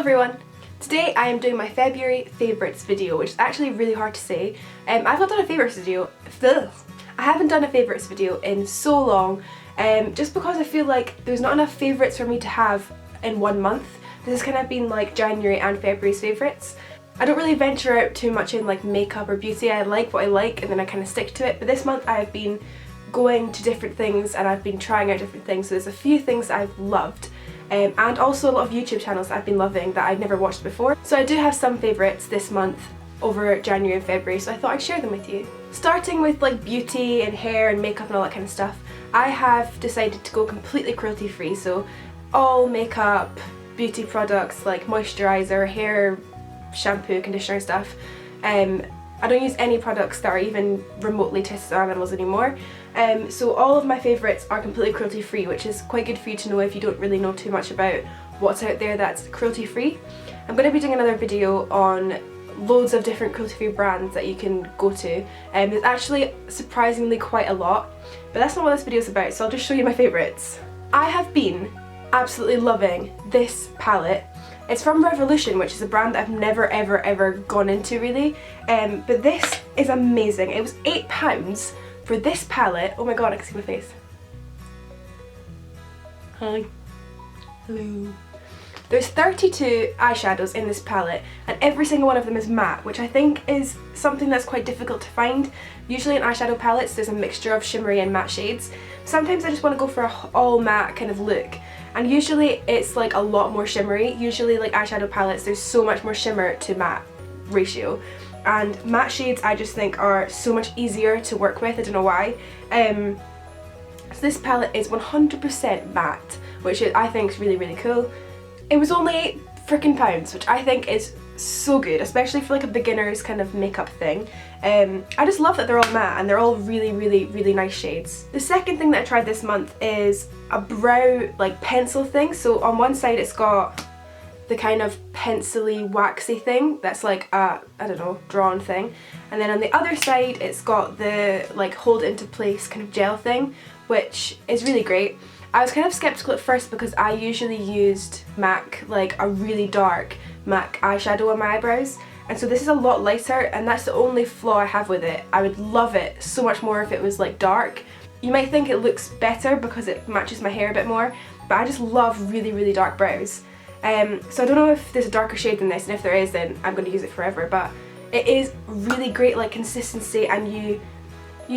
everyone! Today I am doing my February favourites video, which is actually really hard to say. I've not done a favourites video. I haven't done a favourites video in so long, just because I feel like there's not enough favourites for me to have in 1 month. This has kind of been like January and February's favourites. I don't really venture out too much in like makeup or beauty. I like what I like and then I kind of stick to it, but this month I have been going to different things and I've been trying out different things, so there's a few things that I've loved. And also a lot of YouTube channels that I've been loving that I'd never watched before. So I do have some favourites this month over January and February, so I thought I'd share them with you. Starting with like beauty and hair and makeup and all that kind of stuff, I have decided to go completely cruelty free, so all makeup, beauty products like moisturiser, hair, shampoo, conditioner and stuff. I don't use any products that are even remotely tested on animals anymore. So all of my favourites are completely cruelty free, which is quite good for you to know if you don't really know too much about what's out there that's cruelty free. I'm going to be doing another video on loads of different cruelty free brands that you can go to. There's actually surprisingly quite a lot, but that's not what this video is about, so I'll just show you my favourites. I have been absolutely loving this palette. It's from Revolution, which is a brand that I've never ever gone into really, but this is amazing. It was £8 for this palette. Oh my god, I can see my face. Hi. Hello. There's 32 eyeshadows in this palette and every single one of them is matte, which I think is something that's quite difficult to find. Usually in eyeshadow palettes there's a mixture of shimmery and matte shades. Sometimes I just want to go for an all matte kind of look, and usually it's like a lot more shimmery. Usually like eyeshadow palettes there's so much more shimmer to matte ratio, and matte shades I just think are so much easier to work with. I don't know why. So this palette is 100% matte, which I think is really cool. It was only £8, which I think is so good, especially for like a beginner's kind of makeup thing. I just love that they're all matte and they're all really nice shades. The second thing that I tried this month is a brow like pencil thing. So on one side it's got the kind of pencil-y waxy thing that's like a, I don't know, drawn thing, and then on the other side it's got the like hold it into place kind of gel thing, which is really great. I was kind of skeptical at first because I usually used MAC, like a really dark MAC eyeshadow on my eyebrows, and so this is a lot lighter and that's the only flaw I have with it. I would love it so much more if it was like dark. You might think it looks better because it matches my hair a bit more, but I just love really dark brows. So I don't know if there's a darker shade than this, and if there is then I'm going to use it forever, but it is really great like consistency, and you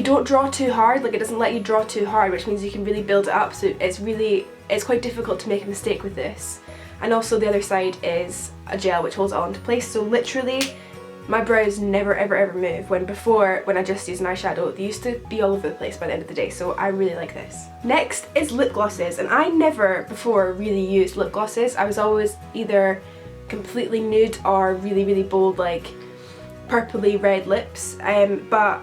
don't draw too hard, like it doesn't let you draw too hard, which means you can really build it up, so it's quite difficult to make a mistake with this. And also the other side is a gel which holds it all into place, so literally my brows never ever move, when before, when I just used an eyeshadow, they used to be all over the place by the end of the day, so I really like this. Next is lip glosses, and I never before really used lip glosses. I was always either completely nude or really bold like purpley red lips, but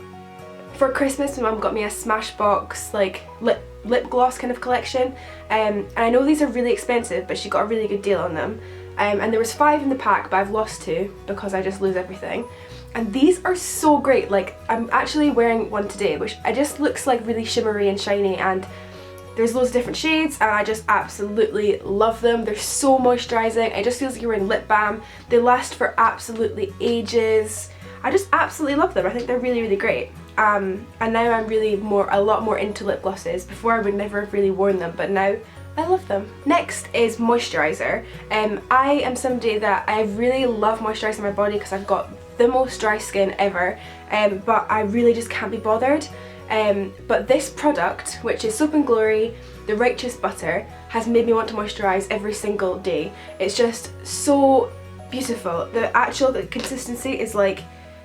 for Christmas my mum got me a Smashbox like lip gloss kind of collection, and I know these are really expensive but she got a really good deal on them, and there was 5 in the pack but I've lost 2 because I just lose everything, and these are so great. Like I'm actually wearing one today which I just looks like really shimmery and shiny, and there's loads of different shades and I just absolutely love them. They're so moisturising, it just feels like you're wearing lip balm. They last for absolutely ages. I just absolutely love them. I think they're really great. And now I'm really a lot more into lip glosses. Before I would never have really worn them, but now I love them. Next is moisturiser. I am somebody that I really love moisturising my body because I've got the most dry skin ever, but I really just can't be bothered. But this product, which is Soap & Glory the Righteous Butter, has made me want to moisturise every single day. It's just so beautiful. The consistency is like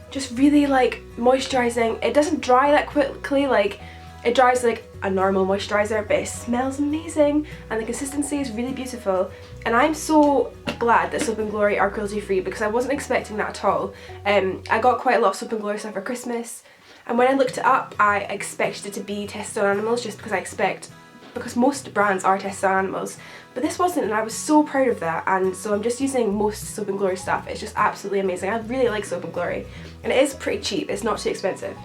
just really like moisturising. It doesn't dry that quickly, like it dries like a normal moisturiser, but it smells amazing and the consistency is really beautiful, and I'm so glad that Soap & Glory are cruelty free because I wasn't expecting that at all. I got quite a lot of Soap & Glory stuff for Christmas, and when I looked it up I expected it to be tested on animals, just because most brands are tested on animals, but this wasn't, and I was so proud of that, and so I'm just using most Soap & Glory stuff. It's just absolutely amazing. I really like Soap & Glory, and it is pretty cheap, it's not too expensive.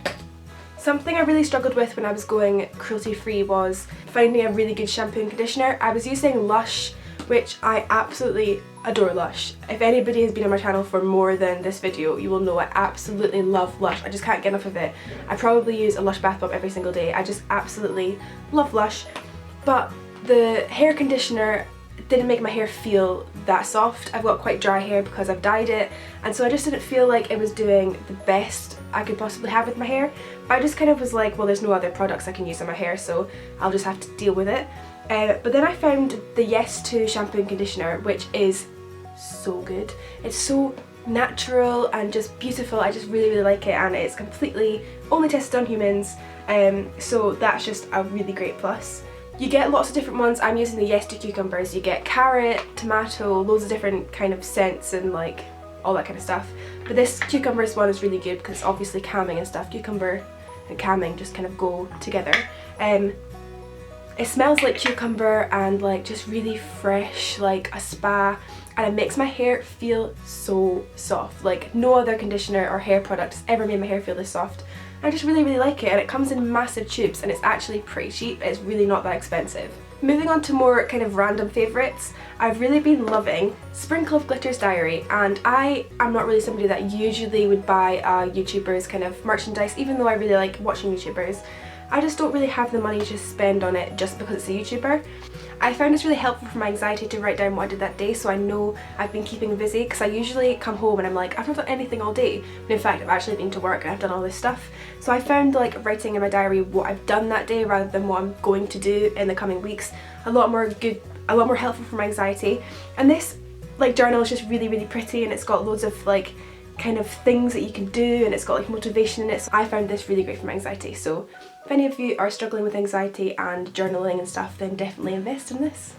Something I really struggled with when I was going cruelty free was finding a really good shampoo and conditioner. I was using Lush, which I absolutely adore Lush. If anybody has been on my channel for more than this video, you will know I absolutely love Lush. I just can't get enough of it. I probably use a Lush bath bomb every single day. I just absolutely love Lush. But the hair conditioner didn't make my hair feel that soft. I've got quite dry hair because I've dyed it, and so I just didn't feel like it was doing the best I could possibly have with my hair. But I just kind of was like, well, there's no other products I can use on my hair, so I'll just have to deal with it. But then I found the Yes2 shampoo and conditioner, which is so good. It's so natural and just beautiful. I just really like it, and it's completely only tested on humans, so that's just a really great plus. You get lots of different ones. I'm using the Yes2 cucumbers. You get carrot, tomato, loads of different kind of scents and like all that kind of stuff. But this cucumbers one is really good because it's obviously calming and stuff. Cucumber and calming just kind of go together. It smells like cucumber and like just really fresh, like a spa, and it makes my hair feel so soft. Like no other conditioner or hair product has ever made my hair feel this soft. I just really like it, and it comes in massive tubes and it's actually pretty cheap. It's really not that expensive. Moving on to more kind of random favourites, I've really been loving Sprinkle of Glitter's Diary, and I am not really somebody that usually would buy YouTubers kind of merchandise, even though I really like watching YouTubers. I just don't really have the money to spend on it just because it's a YouTuber. I found it's really helpful for my anxiety to write down what I did that day, so I know I've been keeping busy, because I usually come home and I'm like, I've not done anything all day, but in fact I've actually been to work and I've done all this stuff. So I found like writing in my diary what I've done that day rather than what I'm going to do in the coming weeks a lot more helpful for my anxiety. And this like journal is just really pretty, and it's got loads of like kind of things that you can do, and it's got like motivation in it, so I found this really great for my anxiety. So if any of you are struggling with anxiety and journaling and stuff, then definitely invest in this.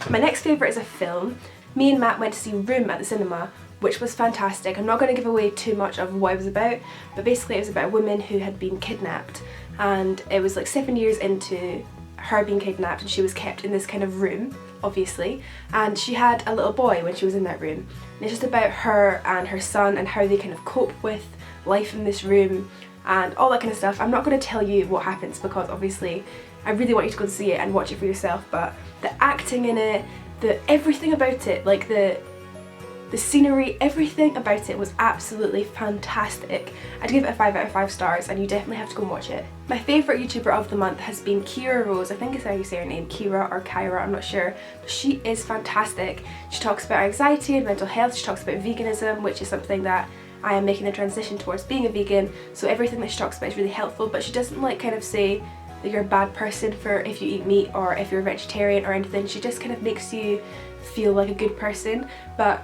My next favourite is a film. Me and Matt went to see Room at the cinema, which was fantastic. I'm not going to give away too much of what it was about, but basically it was about a woman who had been kidnapped, and it was like 7 years into her being kidnapped, and she was kept in this kind of room, obviously, and she had a little boy when she was in that room. And it's just about her and her son and how they kind of cope with life in this room and all that kind of stuff. I'm not going to tell you what happens because obviously I really want you to go and see it and watch it for yourself, but the acting in it, everything about it, like the scenery, everything about it was absolutely fantastic. I'd give it a 5 out of 5 stars, and you definitely have to go and watch it. My favourite YouTuber of the month has been Kira Rose. I think it's how you say her name, Kira or Kyra, I'm not sure. But she is fantastic. She talks about anxiety and mental health. She talks about veganism, which is something that I am making the transition towards being a vegan, so everything that she talks about is really helpful, but she doesn't like kind of say that you're a bad person for if you eat meat or if you're a vegetarian or anything. She just kind of makes you feel like a good person, but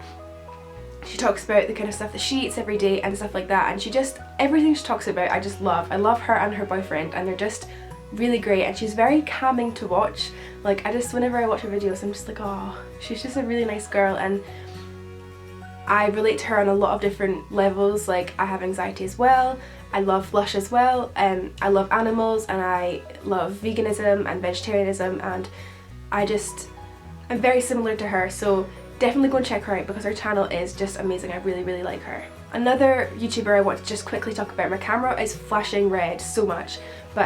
she talks about the kind of stuff that she eats every day and stuff like that, and everything she talks about I just love. I love her and her boyfriend, and they're just really great, and she's very calming to watch. Like whenever I watch her videos I'm just like, oh, she's just a really nice girl, and I relate to her on a lot of different levels. Like I have anxiety as well, I love Lush as well, I love animals, and I love veganism and vegetarianism, and I'm very similar to her, so definitely go and check her out because her channel is just amazing. I really like her. Another YouTuber I want to just quickly talk about, my camera is flashing red so much, but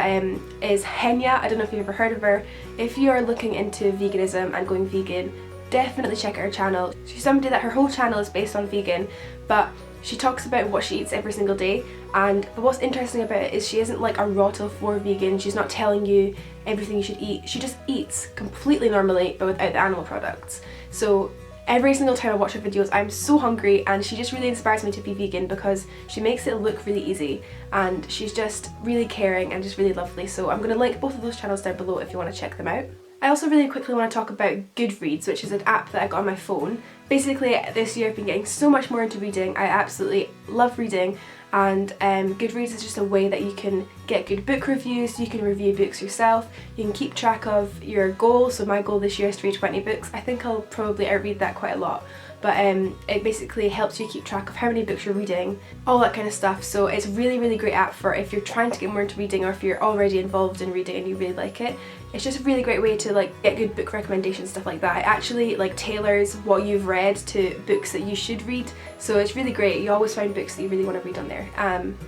is Henya. I don't know if you've ever heard of her. If you are looking into veganism and going vegan, definitely check out her channel. She's somebody that her whole channel is based on vegan, but she talks about what she eats every single day, and what's interesting about it is she isn't like a Rottle for vegan. She's not telling you everything you should eat. She just eats completely normally but without the animal products. So every single time I watch her videos I'm so hungry, and she just really inspires me to be vegan because she makes it look really easy, and she's just really caring and just really lovely. So I'm going to link both of those channels down below if you want to check them out. I also really quickly want to talk about Goodreads, which is an app that I got on my phone. Basically this year I've been getting so much more into reading. I absolutely love reading, and Goodreads is just a way that you can get good book reviews, you can review books yourself, you can keep track of your goals. So my goal this year is to read 20 books. I think I'll probably outread that quite a lot, but it basically helps you keep track of how many books you're reading, all that kind of stuff. So it's a really great app for if you're trying to get more into reading, or if you're already involved in reading and you really like it. It's just a really great way to like get good book recommendations, stuff like that. It actually like tailors what you've read to books that you should read, so it's really great. You always find books that you really want to read on there, and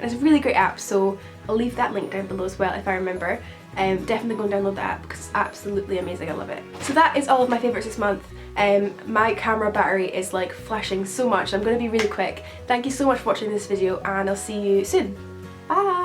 it's a really great app, so I'll leave that link down below as well if I remember. Definitely go and download the app because it's absolutely amazing. I love it. So that is all of my favourites this month. My camera battery is like flashing so much. I'm going to be really quick. Thank you so much for watching this video and I'll see you soon. Bye!